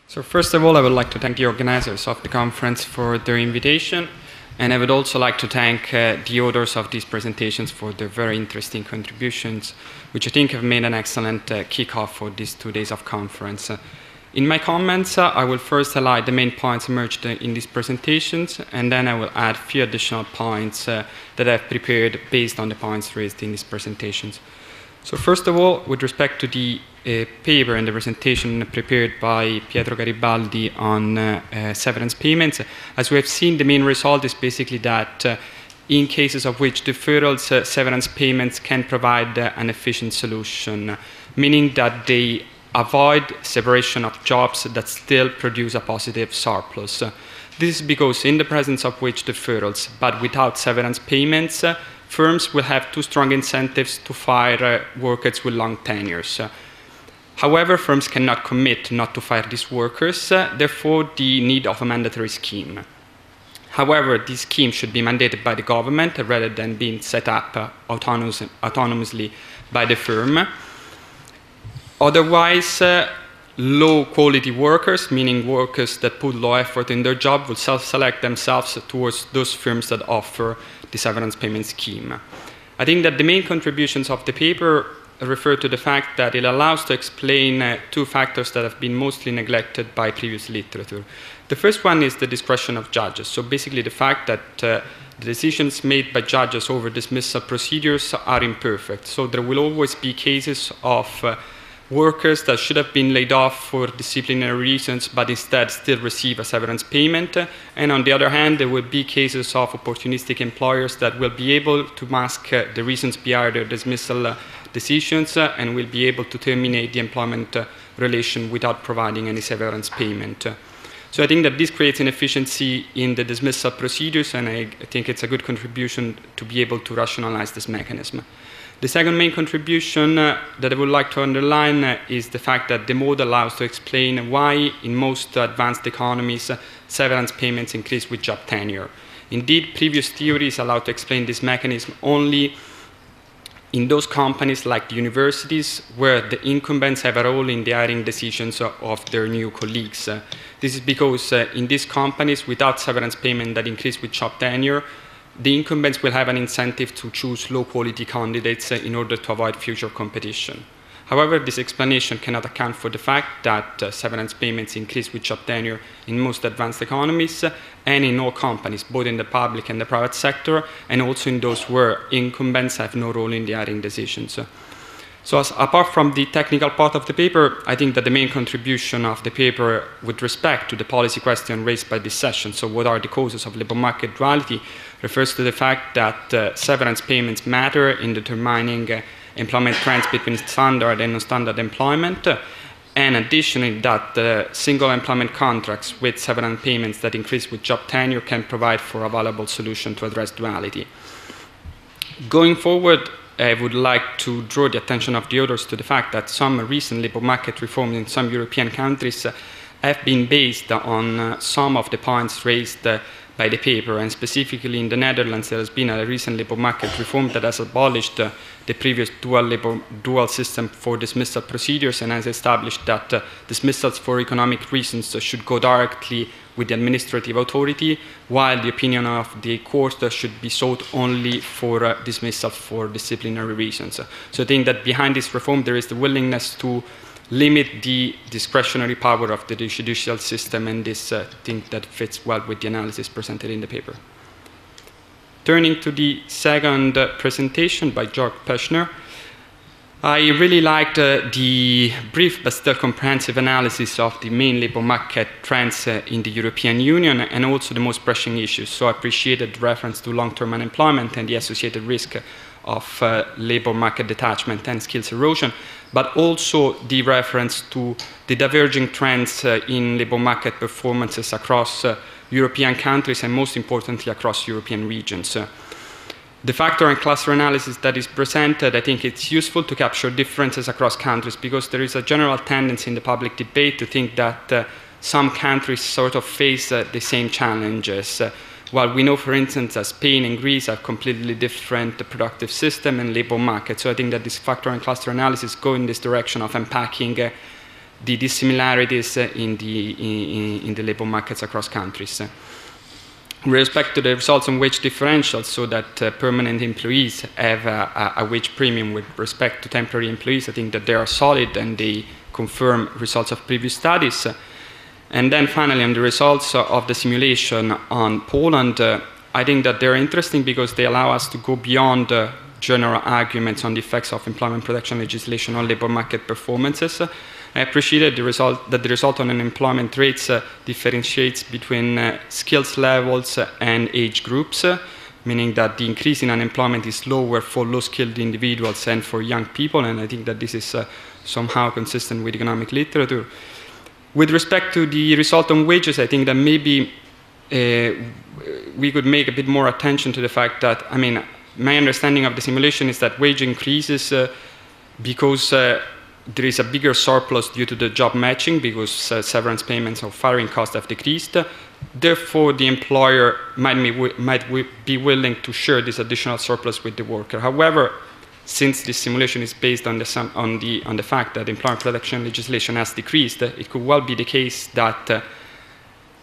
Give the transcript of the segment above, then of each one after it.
So first of all, I would like to thank the organizers of the conference for their invitation, and I would also like to thank the authors of these presentations for their very interesting contributions, which I think have made an excellent kickoff for these 2 days of conference. In my comments, I will first highlight the main points emerged in these presentations, and then I will add a few additional points that I've prepared based on the points raised in these presentations. So first of all, with respect to the paper and the presentation prepared by Pietro Garibaldi on severance payments, as we have seen, the main result is basically that in cases of which deferrals, severance payments can provide an efficient solution, meaning that they avoid separation of jobs that still produce a positive surplus. This is because in the presence of wage deferrals, but without severance payments, firms will have too strong incentives to fire workers with long tenures. However, firms cannot commit not to fire these workers, therefore the need of a mandatory scheme. However, this scheme should be mandated by the government rather than being set up autonomously by the firm. Otherwise, low-quality workers, meaning workers that put low effort in their job, will self-select themselves towards those firms that offer the severance payment scheme. I think that the main contributions of the paper refer to the fact that it allows to explain two factors that have been mostly neglected by previous literature. The first one is the discretion of judges. So basically the fact that the decisions made by judges over dismissal procedures are imperfect. So there will always be cases of workers that should have been laid off for disciplinary reasons, but instead still receive a severance payment. And on the other hand, there will be cases of opportunistic employers that will be able to mask the reasons behind their dismissal decisions and will be able to terminate the employment relation without providing any severance payment. So I think that this creates inefficiency in the dismissal procedures, and I think it's a good contribution to be able to rationalize this mechanism. The second main contribution that I would like to underline is the fact that the model allows to explain why in most advanced economies severance payments increase with job tenure. Indeed, previous theories allow to explain this mechanism only in those companies like the universities where the incumbents have a role in the hiring decisions of their new colleagues. This is because in these companies without severance payment that increase with job tenure, the incumbents will have an incentive to choose low-quality candidates in order to avoid future competition. However, this explanation cannot account for the fact that severance payments increase with job tenure in most advanced economies and in all companies, both in the public and the private sector, and also in those where incumbents have no role in the hiring decisions. So apart from the technical part of the paper, I think that the main contribution of the paper with respect to the policy question raised by this session, so what are the causes of labor market duality, refers to the fact that severance payments matter in determining employment trends between standard and non-standard employment, and additionally that single employment contracts with severance payments that increase with job tenure can provide for a valuable solution to address duality. Going forward, I would like to draw the attention of the authors to the fact that some recent labor market reforms in some European countries have been based on some of the points raised by the paper, and specifically in the Netherlands there has been a recent labor market reform that has abolished the previous dual system for dismissal procedures and has established that dismissals for economic reasons should go directly with the administrative authority, while the opinion of the court should be sought only for dismissal for disciplinary reasons. So I think that behind this reform there is the willingness to limit the discretionary power of the judicial system, and this thing that fits well with the analysis presented in the paper. Turning to the second presentation by Jörg Peschner, I really liked the brief but still comprehensive analysis of the main labor market trends in the European Union and also the most pressing issues. So I appreciated the reference to long-term unemployment and the associated risk of labor market detachment and skills erosion, but also the reference to the diverging trends in labor market performances across European countries and most importantly across European regions. The factor and cluster analysis that is presented, I think it's useful to capture differences across countries because there is a general tendency in the public debate to think that some countries sort of face the same challenges. While we know, for instance, that Spain and Greece have completely different productive system and labor market. So I think that this factor and cluster analysis go in this direction of unpacking the dissimilarities in the labor markets across countries. With respect to the results on wage differentials, so that permanent employees have a wage premium with respect to temporary employees, I think that they are solid and they confirm results of previous studies. And then finally, on the results of the simulation on Poland, I think that they're interesting because they allow us to go beyond general arguments on the effects of employment protection legislation on labor market performances. I appreciated the result on unemployment rates differentiates between skills levels and age groups, meaning that the increase in unemployment is lower for low-skilled individuals and for young people, and I think that this is somehow consistent with economic literature. With respect to the result on wages, I think that maybe we could make a bit more attention to the fact that, I mean, my understanding of the simulation is that wage increases because there is a bigger surplus due to the job matching because severance payments or firing costs have decreased. Therefore, the employer might be willing to share this additional surplus with the worker. However, since this simulation is based on the fact that employment protection legislation has decreased, it could well be the case that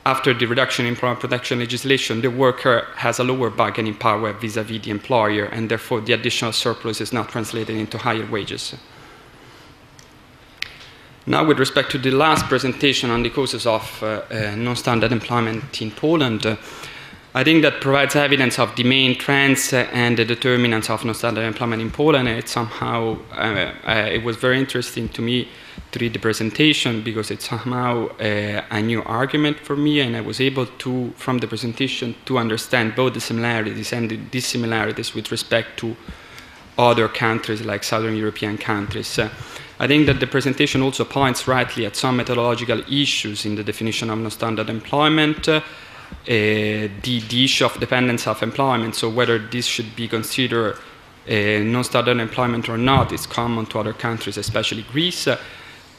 after the reduction in employment protection legislation, the worker has a lower bargaining power vis-à-vis the employer, and therefore the additional surplus is not translated into higher wages. Now, with respect to the last presentation on the causes of non-standard employment in Poland, I think that provides evidence of the main trends and the determinants of non-standard employment in Poland. And it somehow, it was very interesting to me to read the presentation because it's somehow a new argument for me, and I was able to, from the presentation, to understand both the similarities and the dissimilarities with respect to other countries like Southern European countries. I think that the presentation also points rightly at some methodological issues in the definition of non-standard employment, the issue of dependence of employment, so whether this should be considered non-standard employment or not is common to other countries, especially Greece.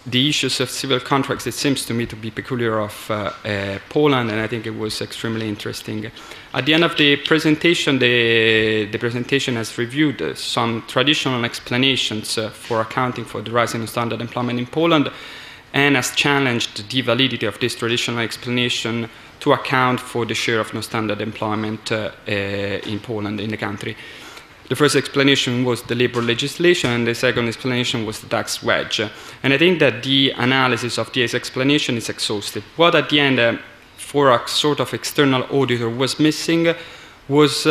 The issues of civil contracts, it seems to me to be peculiar of Poland, and I think it was extremely interesting. At the end of the presentation, the presentation has reviewed some traditional explanations for accounting for the rise in non-standard employment in Poland, and has challenged the validity of this traditional explanation to account for the share of non-standard employment in Poland, in the country. The first explanation was the labor legislation, and the second explanation was the tax wedge. And I think that the analysis of this explanation is exhaustive. What at the end, for a sort of external auditor, was missing was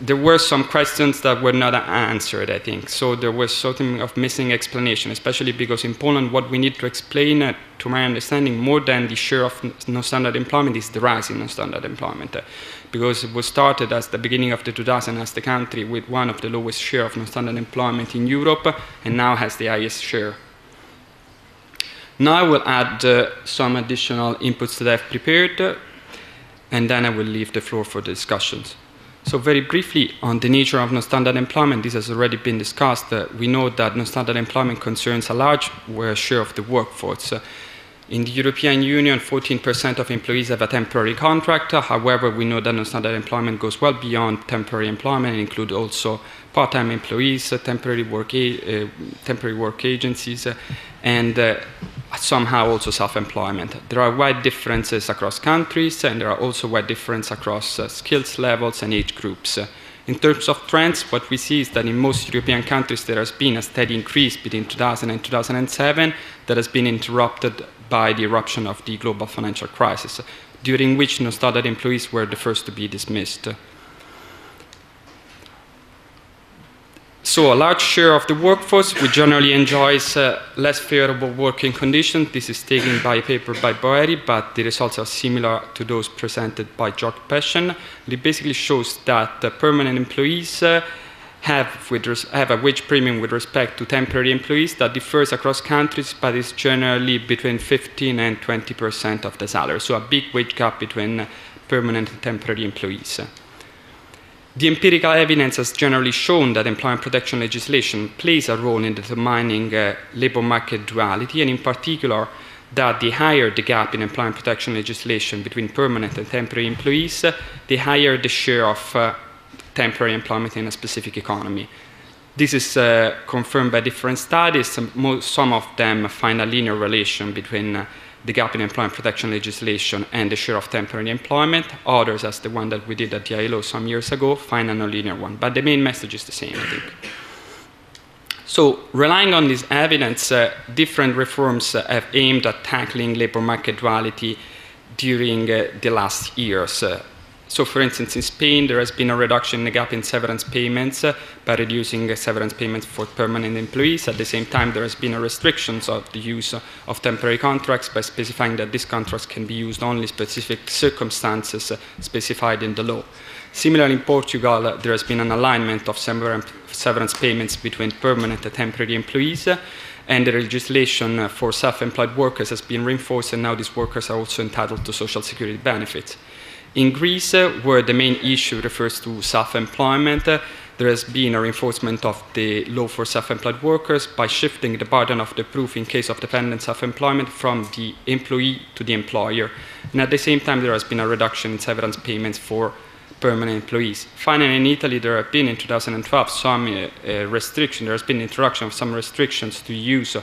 there were some questions that were not answered, I think. So there was something of missing explanation, especially because in Poland, what we need to explain, to my understanding, more than the share of non-standard employment is the rise in non-standard employment. Because it was started at the beginning of the 2000s as the country with one of the lowest share of non-standard employment in Europe, and now has the highest share. Now I will add some additional inputs that I've prepared, and then I will leave the floor for the discussions. So very briefly, on the nature of non-standard employment, this has already been discussed. We know that non-standard employment concerns a large share of the workforce. In the European Union, 14% of employees have a temporary contract. However, we know that non-standard employment goes well beyond temporary employment and includes also part-time employees, temporary work agencies, and somehow also self-employment. There are wide differences across countries, and there are also wide differences across skills levels and age groups. In terms of trends, what we see is that in most European countries there has been a steady increase between 2000 and 2007 that has been interrupted by the eruption of the global financial crisis, during which non-standard employees were the first to be dismissed. So a large share of the workforce which generally enjoys less favorable working conditions. This is taken by a paper by Boeri, but the results are similar to those presented by George Peshen. It basically shows that permanent employees have a wage premium with respect to temporary employees that differs across countries, but is generally between 15 and 20% of the salary. So a big wage gap between permanent and temporary employees. The empirical evidence has generally shown that employment protection legislation plays a role in determining labor market duality, and in particular that the higher the gap in employment protection legislation between permanent and temporary employees, the higher the share of temporary employment in a specific economy. This is confirmed by different studies. Some of them find a linear relation between the gap in employment protection legislation and the share of temporary employment. Others, as the one that we did at the ILO some years ago, find a nonlinear one. But the main message is the same, I think. So, relying on this evidence, different reforms have aimed at tackling labor market duality during the last years. So, for instance, in Spain, there has been a reduction in the gap in severance payments by reducing severance payments for permanent employees. At the same time, there has been a restriction of the use of temporary contracts by specifying that these contracts can be used only in specific circumstances specified in the law. Similarly, in Portugal, there has been an alignment of severance payments between permanent and temporary employees, and the legislation for self-employed workers has been reinforced, and now these workers are also entitled to social security benefits. In Greece, where the main issue refers to self-employment, there has been a reinforcement of the law for self-employed workers by shifting the burden of the proof in case of dependent self-employment from the employee to the employer. And at the same time, there has been a reduction in severance payments for permanent employees. Finally, in Italy, there have been in 2012 some restrictions. There has been introduction of some restrictions to use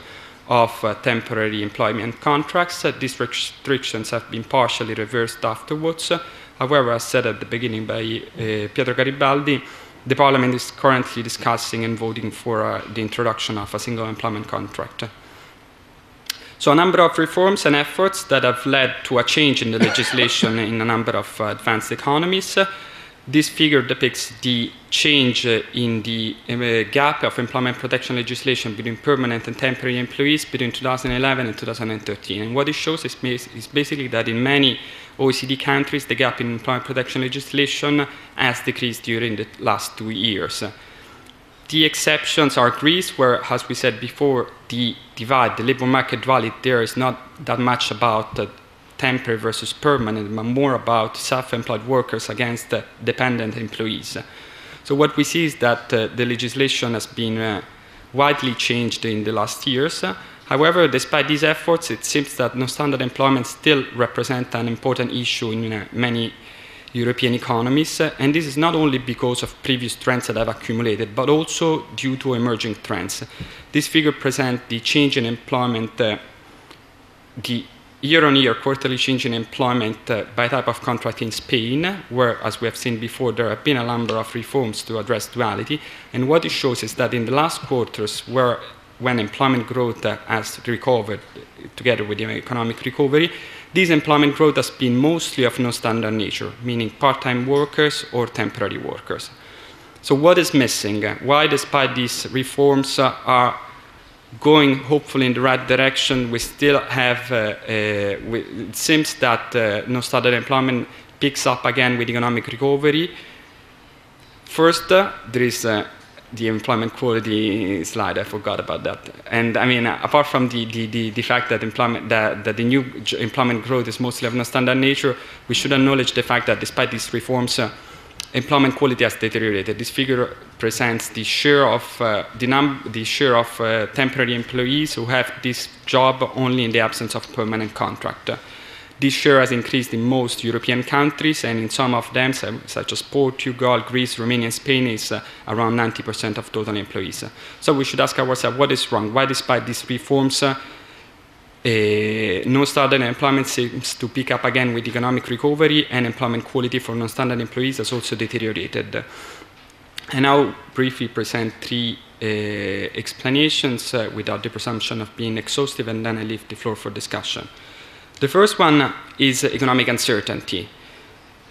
of temporary employment contracts. These restrictions have been partially reversed afterwards. However, as said at the beginning by Pietro Garibaldi, the Parliament is currently discussing and voting for the introduction of a single employment contract. So a number of reforms and efforts that have led to a change in the legislation in a number of advanced economies. This figure depicts the change in the gap of employment protection legislation between permanent and temporary employees between 2011 and 2013. And what it shows is basically that in many OECD countries, the gap in employment protection legislation has decreased during the last 2 years. The exceptions are Greece, where, as we said before, the divide, the labor market duality there is not that much about temporary versus permanent, but more about self-employed workers against dependent employees. So what we see is that the legislation has been widely changed in the last years. However, despite these efforts, it seems that non-standard employment still represents an important issue in many European economies, and this is not only because of previous trends that have accumulated, but also due to emerging trends. This figure presents the change in employment, the year-on-year quarterly change in employment by type of contract in Spain, where, as we have seen before, there have been a number of reforms to address duality. And what it shows is that in the last quarters, when employment growth has recovered together with the economic recovery, this employment growth has been mostly of non-standard nature, meaning part-time workers or temporary workers. So what is missing? Why, despite these reforms are going hopefully in the right direction, we still have, it seems that non-standard employment picks up again with economic recovery. First, there is the employment quality slide. I forgot about that. And I mean, apart from the fact that that the new employment growth is mostly of non-standard nature, we should acknowledge the fact that despite these reforms, employment quality has deteriorated. This figure presents the share of temporary employees who have this job only in the absence of permanent contract. This share has increased in most European countries, and in some of them, such as Portugal, Greece, Romania, and Spain, is around 90% of total employees. So we should ask ourselves, what is wrong? Why, despite these reforms, non-standard employment seems to pick up again with economic recovery, and employment quality for non-standard employees has also deteriorated? And I'll briefly present 3 explanations without the presumption of being exhaustive, and then I leave the floor for discussion. The first one is economic uncertainty.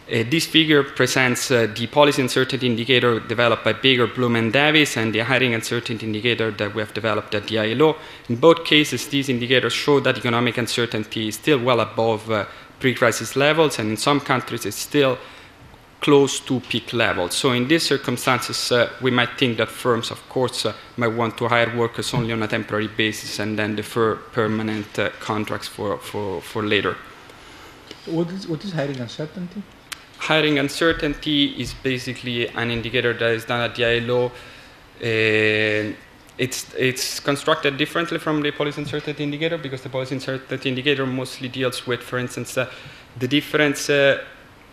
This figure presents the policy uncertainty indicator developed by Baker, Bloom, and Davis, and the hiring uncertainty indicator that we have developed at the ILO. In both cases, these indicators show that economic uncertainty is still well above pre-crisis levels, and in some countries it's still close to peak levels. So in these circumstances, we might think that firms, of course, might want to hire workers only on a temporary basis and then defer permanent contracts for later. What is hiring uncertainty? Hiring uncertainty is basically an indicator that is done at the ILO. It's constructed differently from the policy uncertainty indicator, because the policy uncertainty indicator mostly deals with, for instance, the difference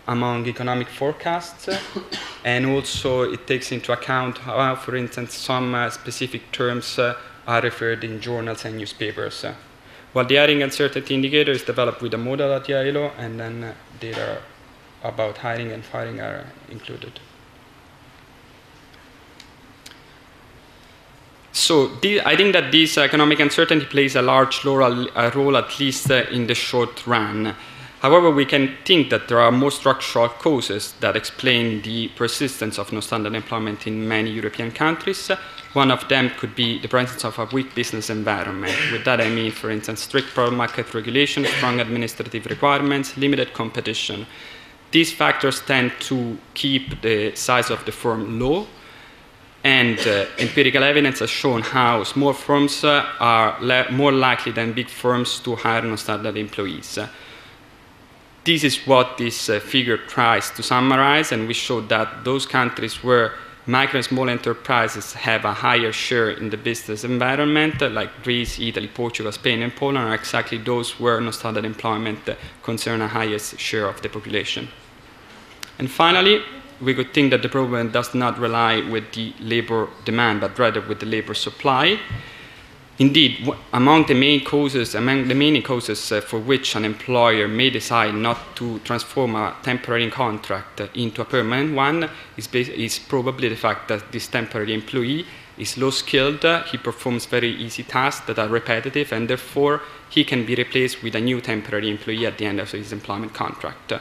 among economic forecasts, and also it takes into account how, for instance, some specific terms are referred in journals and newspapers. While the hiring uncertainty indicator is developed with a model at the ILO, and then data about hiring and firing are included. So I think that this economic uncertainty plays a large role, at least in the short run. However, we can think that there are more structural causes that explain the persistence of non-standard employment in many European countries. One of them could be the presence of a weak business environment. With that I mean, for instance, strict product market regulation, strong administrative requirements, limited competition. These factors tend to keep the size of the firm low, and empirical evidence has shown how small firms are more likely than big firms to hire non-standard employees. This is what this figure tries to summarize, and we show that those countries where micro and small enterprises have a higher share in the business environment, like Greece, Italy, Portugal, Spain, and Poland, are exactly those where non-standard employment concerns the highest share of the population. And finally, we could think that the problem does not rely with the labor demand, but rather with the labor supply. Indeed, among the main causes for which an employer may decide not to transform a temporary contract into a permanent one is probably the fact that this temporary employee is low-skilled, he performs very easy tasks that are repetitive, and therefore he can be replaced with a new temporary employee at the end of his employment contract.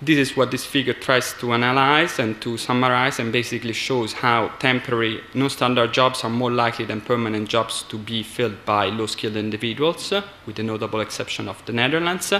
This is what this figure tries to analyze and to summarize, and basically shows how temporary non-standard jobs are more likely than permanent jobs to be filled by low-skilled individuals, with the notable exception of the Netherlands.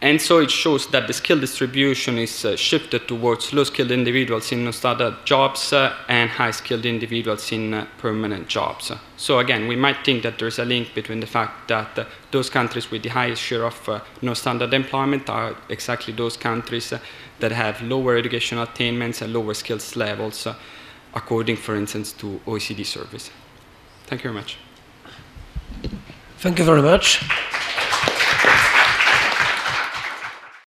And so it shows that the skill distribution is shifted towards low-skilled individuals in non-standard jobs and high-skilled individuals in permanent jobs. So again, we might think that there's a link between the fact that those countries with the highest share of non-standard employment are exactly those countries that have lower educational attainments and lower skills levels, according, for instance, to OECD surveys. Thank you very much. Thank you very much.